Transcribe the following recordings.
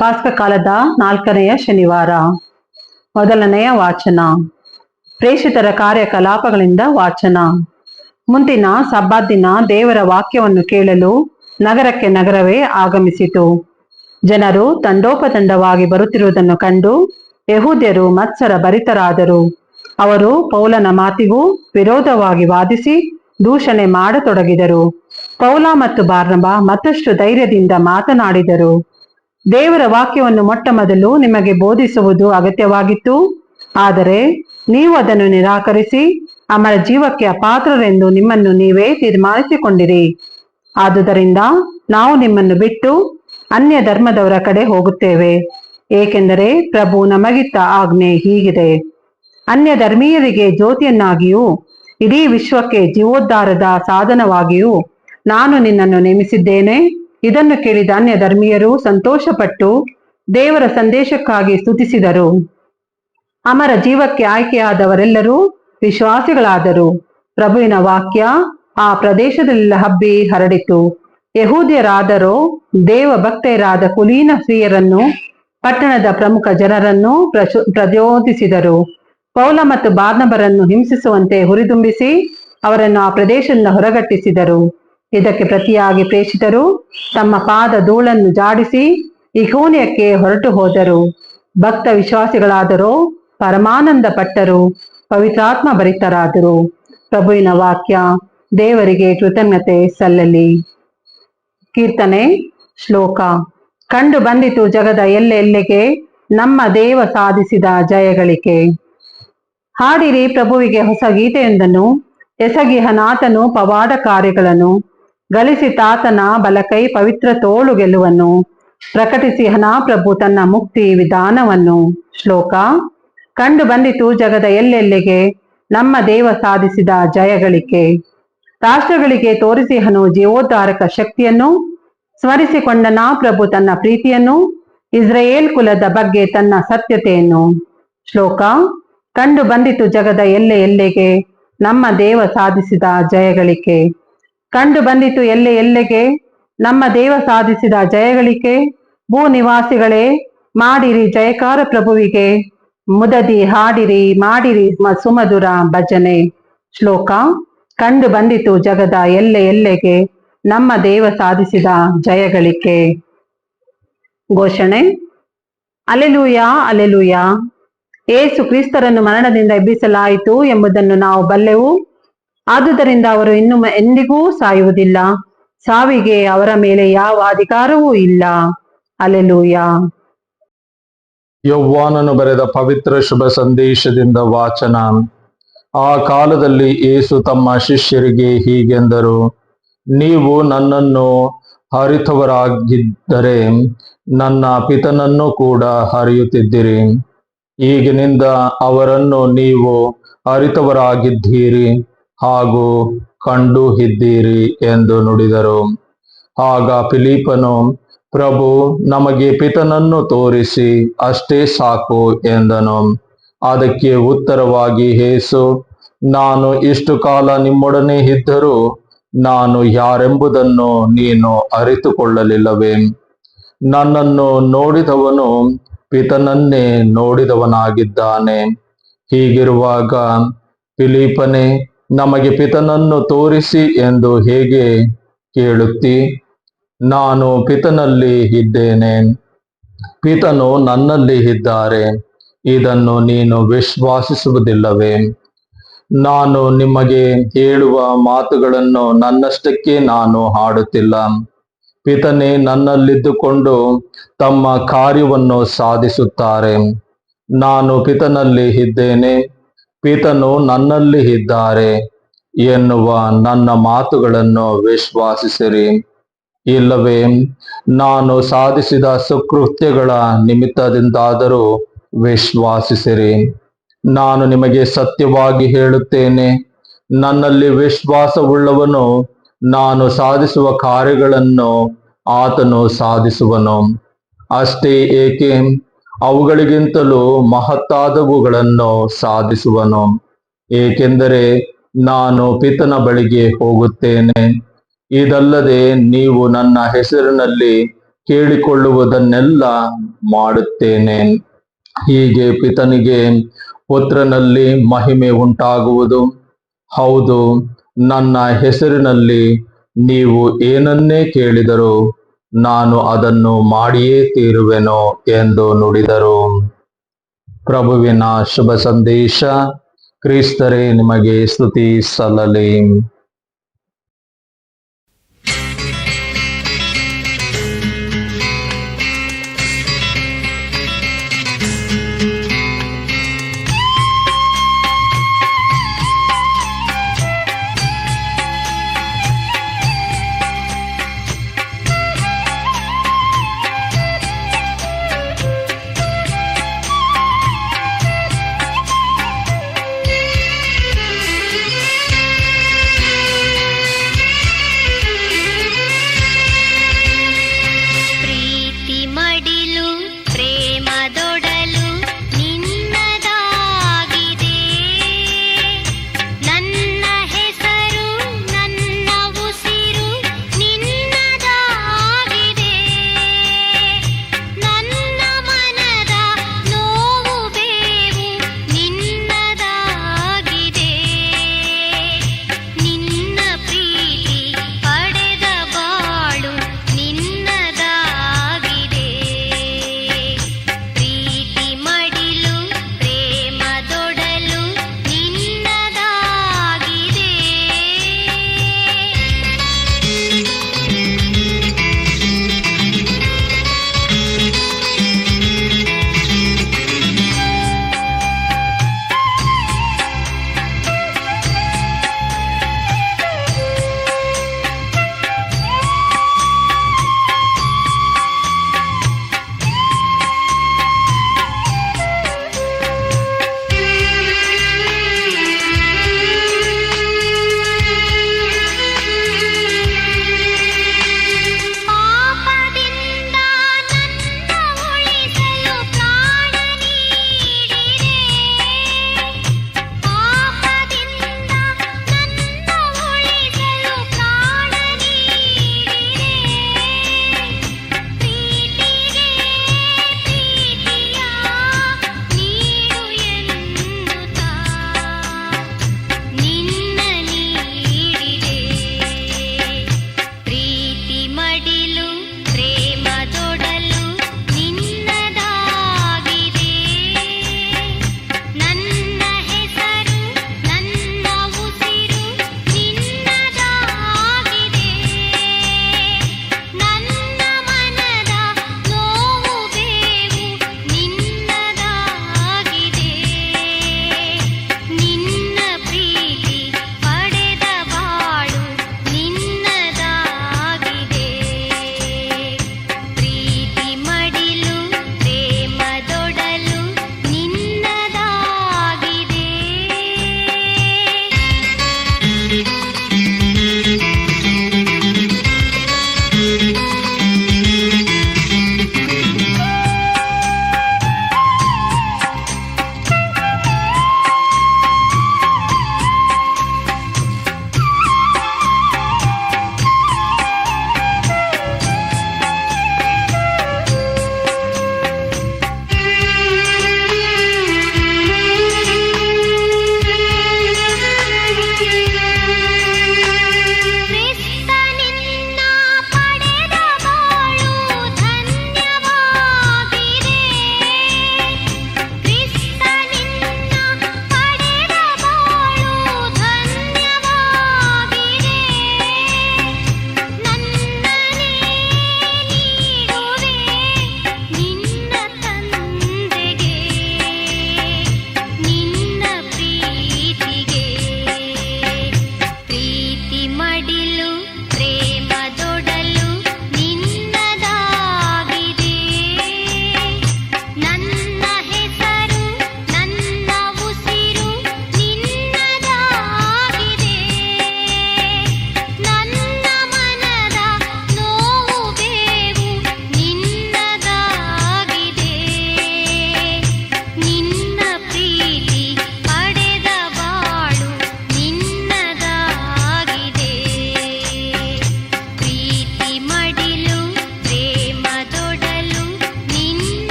ಪಾಸ್ಕ ಕಾಲದ 4ನೆಯ ಶನಿವಾರ. ಮೊದಲನೆಯ ವಾಚನ. ಪ್ರೇಷಿತರ ಕಾರ್ಯಕಲಾಪಗಳಿಂದ ವಾಚನ. ಮುಂದಿನ ಸಬ್ಬತ್ ದಿನ ದೇವರ ವಾಕ್ಯವನ್ನು ಕೇಳಲು ನಗರಕ್ಕೆ ನಗರವೇ ಆಗಮಿಸಿತು. ಜನರು ತಂಡೋಪತಂಡವಾಗಿ ಬರುತ್ತಿರುವುದನ್ನು ಕಂಡು ಯಹೂದ್ಯರು ಮತ್ಸರ ಭರಿತರಾದರು. ಅವರು ಪೌಲನ ಮಾತಿಗೂ ವಿರೋಧವಾಗಿ ವಾದಿಸಿ ದೂಷಣೆ ಮಾಡತೊಡಗಿದರು. ಪೌಲ ಮತ್ತು ಬಾರ್ನಬ ಮತ್ತಷ್ಟು ಧೈರ್ಯದಿಂದ ಮಾತನಾಡಿದರು. ದೇವರ ವಾಕ್ಯವನ್ನು ಮೊಟ್ಟ ಮೊದಲು ನಿಮಗೆ ಬೋಧಿಸುವುದು ಅಗತ್ಯವಾಗಿತ್ತು. ಆದರೆ ನೀವು ಅದನ್ನು ನಿರಾಕರಿಸಿ ಅಮರ ಜೀವಕ್ಕೆ ಅಪಾತ್ರರೆಂದು ನಿಮ್ಮನ್ನು ನೀವೇ ತೀರ್ಮಾನಿಸಿಕೊಂಡಿರಿ. ಆದುದರಿಂದ ನಾವು ನಿಮ್ಮನ್ನು ಬಿಟ್ಟು ಅನ್ಯ ಧರ್ಮದವರ ಕಡೆ ಹೋಗುತ್ತೇವೆ. ಏಕೆಂದರೆ ಪ್ರಭು ನಮಗಿತ್ತ ಆಜ್ಞೆ ಹೀಗಿದೆ: ಅನ್ಯ ಧರ್ಮೀಯರಿಗೆ ಜ್ಯೋತಿಯನ್ನಾಗಿಯೂ ಇಡೀ ವಿಶ್ವಕ್ಕೆ ಜೀವೋದ್ಧಾರದ ಸಾಧನವಾಗಿಯೂ ನಾನು ನಿನ್ನನ್ನು ನೇಮಿಸಿದ್ದೇನೆ. ಇದನ್ನು ಕೇಳಿದ ಅನ್ಯ ಧರ್ಮೀಯರು ಸಂತೋಷಪಟ್ಟು ದೇವರ ಸಂದೇಶಕ್ಕಾಗಿ ಸ್ತುತಿಸಿದರು. ಅಮರ ಜೀವಕ್ಕೆ ಆಯ್ಕೆಯಾದವರೆಲ್ಲರೂ ವಿಶ್ವಾಸಿಗಳಾದರು. ಪ್ರಭುವಿನ ವಾಕ್ಯ ಆ ಪ್ರದೇಶದಲ್ಲೆಲ್ಲ ಹಬ್ಬಿ ಹರಡಿತು. ಯಹೂದ್ಯರಾದರೋ ದೇವ ಭಕ್ತರಾದ ಕುಲೀನ ಸ್ತ್ರೀಯರನ್ನು, ಪಟ್ಟಣದ ಪ್ರಮುಖ ಜನರನ್ನು ಪ್ರಚೋದಿಸಿದರು. ಪೌಲ ಮತ್ತು ಬಾರ್ನಬರನ್ನು ಹಿಂಸಿಸುವಂತೆ ಹುರಿದುಂಬಿಸಿ ಅವರನ್ನು ಆ ಪ್ರದೇಶದಿಂದ ಹೊರಗಟ್ಟಿಸಿದರು. ಇದಕ್ಕೆ ಪ್ರತಿಯಾಗಿ ಪ್ರೇಷಿತರು ತಮ್ಮ ಪಾದ ಧೂಳನ್ನು ಜಾಡಿಸಿ ಇಕೋನ್ಯಕ್ಕೆ ಹೊರಟು ಹೋದರು. ಭಕ್ತ ವಿಶ್ವಾಸಿಗಳಾದರೋ ಪರಮಾನಂದ ಪಟ್ಟರು, ಪವಿತ್ರಾತ್ಮ ಭರಿತರಾದರು. ಪ್ರಭುವಿನ ವಾಕ್ಯ. ದೇವರಿಗೆ ಕೃತಜ್ಞತೆ ಸಲ್ಲಲಿ. ಕೀರ್ತನೆ. ಶ್ಲೋಕ. ಕಂಡು ಬಂದಿತು ಜಗದ ಎಲ್ಲೆಲ್ಲೆಗೆ ನಮ್ಮ ದೇವ ಸಾಧಿಸಿದ ಜಯಗಳಿಕೆ. ಹಾಡಿರಿ ಪ್ರಭುವಿಗೆ ಹೊಸ ಗೀತೆಯೊಂದನ್ನು, ಎಸಗಿಹನಾತನು ಪವಾಡ ಕಾರ್ಯಗಳನ್ನು, ಗಳಿಸಿ ತಾತನ ಬಲಕೈ ಪವಿತ್ರ ತೋಳು ಗೆಲುವನ್ನು, ಪ್ರಕಟಿಸಿಹನ ಪ್ರಭು ತನ್ನ ಮುಕ್ತಿ ವಿಧಾನವನ್ನು. ಶ್ಲೋಕ. ಕಂಡು ಬಂದಿತು ಜಗದ ಎಲ್ಲೆಲ್ಲೆಗೆ ನಮ್ಮ ದೇವ ಸಾಧಿಸಿದ ಜಯಗಳಿಕೆ. ರಾಷ್ಟ್ರಗಳಿಗೆ ತೋರಿಸಿಹನು ಜೀವೋದ್ಧಾರಕ ಶಕ್ತಿಯನ್ನು, ಸ್ಮರಿಸಿಕೊಂಡನ ಪ್ರಭು ತನ್ನ ಪ್ರೀತಿಯನ್ನು, ಇಸ್ರಾಯೇಲ್ ಕುಲದ ಬಗ್ಗೆ ತನ್ನ ಸತ್ಯತೆಯನ್ನು. ಶ್ಲೋಕ. ಕಂಡು ಬಂದಿತು ಜಗದ ಎಲ್ಲೆಗೆ ನಮ್ಮ ದೇವ ಸಾಧಿಸಿದ ಜಯಗಳಿಕೆ. ಕಂಡು ಬಂದಿತು ಎಲ್ಲೆಗೆ ನಮ್ಮ ದೇವ ಸಾಧಿಸಿದ ಜಯಗಳಿಕೆ. ಭೂ ನಿವಾಸಿಗಳೇ, ಮಾಡಿರಿ ಜಯಕಾರ ಪ್ರಭುವಿಗೆ, ಮುದದಿ ಹಾಡಿರಿ, ಮಾಡಿರಿ ಸುಮಧುರ ಭಜನೆ. ಶ್ಲೋಕ. ಕಂಡು ಬಂದಿತು ಜಗದ ಎಲ್ಲೆಗೆ ನಮ್ಮ ದೇವ ಸಾಧಿಸಿದ ಜಯಗಳಿಕೆ. ಘೋಷಣೆ. Alleluia, alleluia. ಯೇಸು ಕ್ರಿಸ್ತರನ್ನು ಮರಣದಿಂದ ಎಬ್ಬಿಸಲಾಯಿತು ಎಂಬುದನ್ನು ನಾವು ಬಲ್ಲೆವು. ಆದುದರಿಂದ ಅವರು ಎಂದಿಗೂ ಸಾಯುವುದಿಲ್ಲ. ಸಾವಿಗೆ ಅವರ ಮೇಲೆ ಯಾವ ಅಧಿಕಾರವೂ ಇಲ್ಲ. ಅಲೆಲೂಯ. ಯೋವಾನನು ಬರೆದ ಪವಿತ್ರ ಶುಭ ಸಂದೇಶದಿಂದ ವಾಚನ. ಆ ಕಾಲದಲ್ಲಿ ಯೇಸು ತಮ್ಮ ಶಿಷ್ಯರಿಗೆ ಹೀಗೆಂದರು: ನೀವು ನನ್ನನ್ನು ಅರಿತವರಾಗಿದ್ದರೆ ನನ್ನ ಪಿತನನ್ನು ಕೂಡ ಅರಿಯುತ್ತಿದ್ದಿರಿ. ಈಗಿನಿಂದ ಅವರನ್ನು ನೀವು ಅರಿತವರಾಗಿದ್ದೀರಿ ಹಾಗೂ ಕಂಡು ಇದ್ದೀರಿ ಎಂದು ನುಡಿದರು. ಆಗ ಫಿಲಿಪ್ಪನು, ಪ್ರಭು, ನಮಗೆ ಪಿತನನ್ನು ತೋರಿಸಿ ಅಷ್ಟೇ ಸಾಕು ಎಂದನು. ಅದಕ್ಕೆ ಉತ್ತರವಾಗಿ ಯೇಸು, ನಾನು ಇಷ್ಟು ಕಾಲ ನಿಮ್ಮೊಡನೆ ಇದ್ದರೂ ನಾನು ಯಾರೆಂಬುದನ್ನು ನೀನು ಅರಿತುಕೊಳ್ಳಲಿಲ್ಲವೇ? ನನ್ನನ್ನು ನೋಡಿದವನು ಪಿತನನ್ನೇ ನೋಡಿದವನಾಗಿದ್ದಾನೆ. ಹೀಗಿರುವಾಗ ಫಿಲಿಪ್ಪನೇ, ನಮಗೆ ಪಿತನನ್ನು ತೋರಿಸಿ ಎಂದು ಹೇಗೆ ಕೇಳುತ್ತಿ? ನಾನು ಪಿತನಲ್ಲಿ ಇದ್ದೇನೆ, ಪಿತನು ನನ್ನಲ್ಲಿ ಇದ್ದಾರೆ. ಇದನ್ನು ನೀನು ವಿಶ್ವಾಸಿಸುವುದಿಲ್ಲವೇ? ನಾನು ನಿಮಗೆ ಹೇಳುವ ಮಾತುಗಳನ್ನು ನನ್ನಷ್ಟಕ್ಕೆ ನಾನು ಆಡುತ್ತಿಲ್ಲ. ಪಿತನೇ ನನ್ನಲ್ಲಿದ್ದುಕೊಂಡು ತಮ್ಮ ಕಾರ್ಯವನ್ನು ಸಾಧಿಸುತ್ತಾರೆ. ನಾನು ಪಿತನಲ್ಲಿ ಇದ್ದೇನೆ, ಪಿತನು ನನ್ನಲ್ಲಿ ಇದ್ದಾರೆ ಎನ್ನುವ ನನ್ನ ಮಾತುಗಳನ್ನು ವಿಶ್ವಾಸಿಸಿರಿ. ಇಲ್ಲವೇ ನಾನು ಸಾಧಿಸಿದ ಸುಕೃತ್ಯಗಳ ನಿಮಿತ್ತದಿಂದಾದರೂ ವಿಶ್ವಾಸಿಸಿರಿ. ನಾನು ನಿಮಗೆ ಸತ್ಯವಾಗಿ ಹೇಳುತ್ತೇನೆ, ನನ್ನಲ್ಲಿ ವಿಶ್ವಾಸವುಳ್ಳವನು ನಾನು ಸಾಧಿಸುವ ಕಾರ್ಯಗಳನ್ನು ಆತನು ಸಾಧಿಸುವನು. ಅಷ್ಟೇ ಏಕೆ, ಅವುಗಳಿಗಿಂತಲೂ ಮಹತ್ತಾದವುಗಳನ್ನು ಸಾಧಿಸುವನು. ಏಕೆಂದರೆ ನಾನು ಪಿತನ ಬಳಿಗೆ ಹೋಗುತ್ತೇನೆ. ಇದಲ್ಲದೆ ನೀವು ನನ್ನ ಹೆಸರಿನಲ್ಲಿ ಕೇಳಿಕೊಳ್ಳುವುದನ್ನೆಲ್ಲ ಮಾಡುತ್ತೇನೆ. ಹೀಗೆ ಪಿತನಿಗೆ ಪುತ್ರನಲ್ಲಿ ಮಹಿಮೆ ಉಂಟಾಗುವುದು. ಹೌದು, ನನ್ನ ಹೆಸರಿನಲ್ಲಿ ನೀವು ಏನನ್ನೇ ಕೇಳಿದರೂ ನಾನು ಅದನ್ನು ಮಾಡಿಯೇ ತೀರುವೆನು ಎಂದು ನುಡಿದರು. ಪ್ರಭುವಿನ ಶುಭ ಸಂದೇಶ. ಕ್ರಿಸ್ತರೇ ನಿಮಗೆ ಸ್ತುತಿ ಸಲ್ಲಲಿ.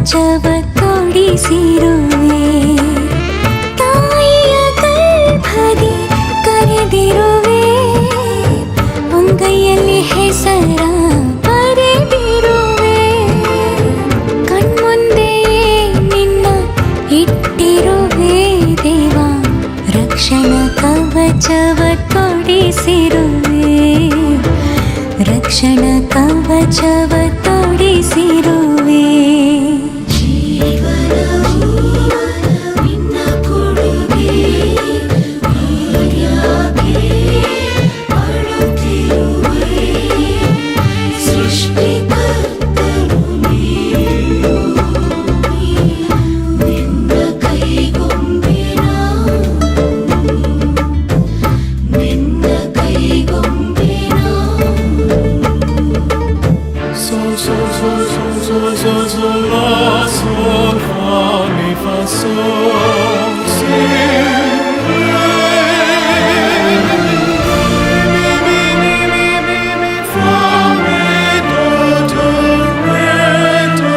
ಕವಚವ ತೊಡಿಸಿರುವೆ. ತಾಯಿಯ ಗರ್ಭದಿ ಕರೆದಿರುವೆ, ಅಂಗೈಯಲ್ಲಿ ಹೆಸರ ಬರೆದಿರುವೆ. ಕಣ್ಮುಂದೆಯೇ ನಿನ್ನ ಇಟ್ಟಿರುವೆ ದೇವ, ರಕ್ಷಣಾ ಕವಚವ ತೊಡಿಸಿರುವೆ, ರಕ್ಷಣಾ ಕವಚವ ತೊಡಿಸಿರುವೆ. Sol, la, sol, fa, mi, fa, sol, si, mi, fa, mi, do, re, do.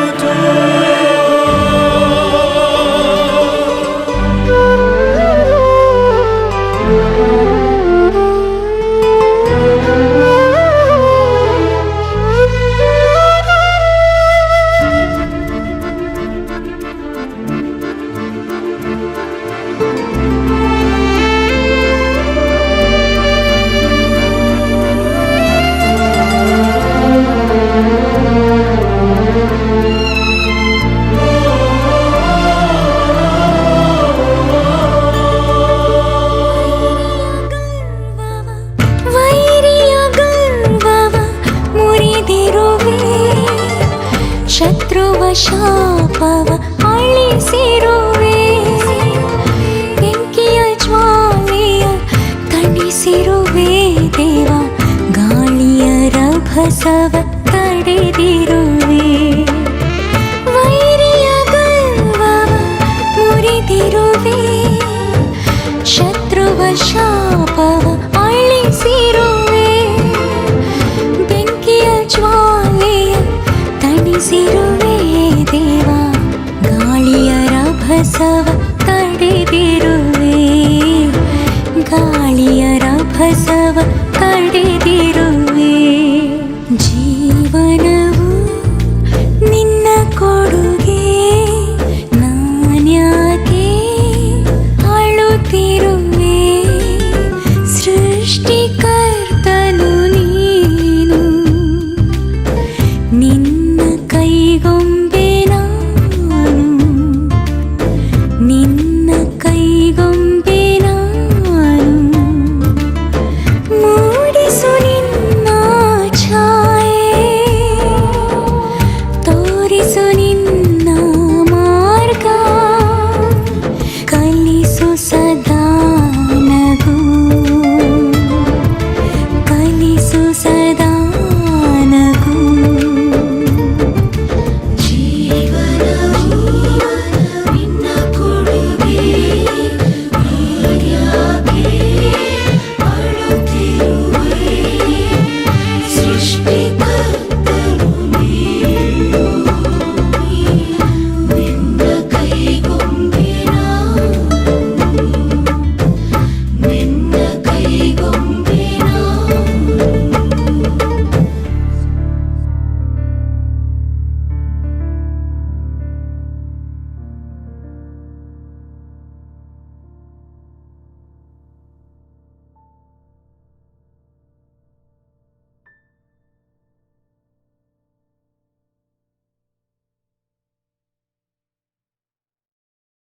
ಶತ್ರುವ ಶಾಪವ ಅಳಿಸಿರುವೆ, ಬೆಂಕಿಯ ಜ್ವಾಲೆಯ ತಣಿಸಿರುವೆ ದೇವ, ಗಾಳಿಯ ರಭಸವ ತಡೆದಿರುವೆ. ವೈರಿಯ ಗರ್ವವ ಮುರಿದಿರುವೆ, ಶತ್ರುವ ಶಾಪವ ಅಳಿಸಿರುವೆ, ಬೆಂಕಿಯ ಜ್ವಾಲೆಯ ತಣಿಸಿರುವೆ ದೇವ, ಗಾಳಿಯ ರಭಸವ ತಡೆದಿರುವೆ, ಗಾಳಿಯ ರಭಸವ ತಡೆದಿರುವೆ. ಜೀವನವು ನಿನ್ನ ಕೊಡುಗೆ, ನಾನ್ಯಾಕೆ ಅಳುತ್ತಿರುವೆ? ಸೃಷ್ಟಿಕರ್ತನು ನೀನು, ನಿನ್ನ ಕೈಗೊಂಬೆ ನಾನು, ನಿನ್ನ ಕೈಗೊಂಬೆ ನಾನು. ಮೂಡಿಸು ನಿನ್ನ ಛಾಯೆ, ತೋರಿಸು ನಿನ್ನ ಮಾರ್ಗ, ಕಲಿಸು ಸದಾ ನಗು, ಕಲಿಸು ಸದಾ